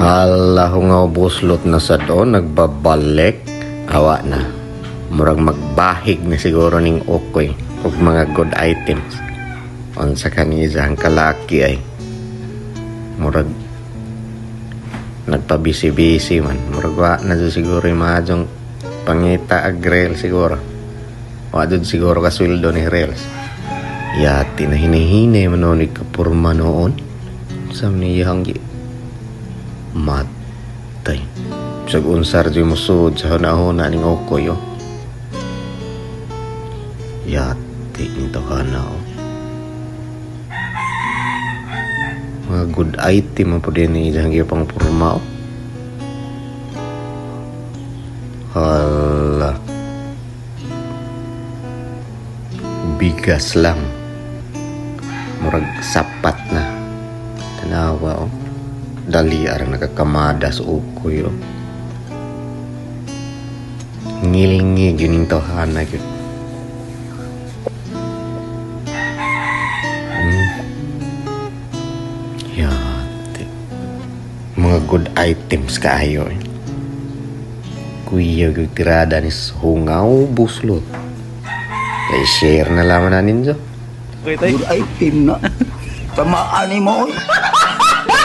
Hala ko nga buslot na sa doon, nagbabalik. Awa na. Murag magbahig na siguro ning okoy ug mga good items. Unsa kanisa ang kalaki ay murag nagpabisi-bisi man. Murag wa na dyan siguro yung mga dyong pangita ag Rel siguro. Wa dyan siguro kasweldo ni Rels. Yati na hinihine manonig kapurma noon. Sa niyang matay. Sag unsar dyan musud sa hunahuna ning okoy oh. Yati nito ka na oh. Mga good item mo po din ni dyan pang purma oh. Hala. Bigas lang. Murag sapat na. Tanawa oh. Dali arang nakakamada sa ukoy oh. Ngil-ngil yun yung tohana yun. Yate. Mga good items kaayo eh. Kuya gagirada ni hungaw buslot. Kaya share na laman na ninyo. Good item na. Tamaan mo.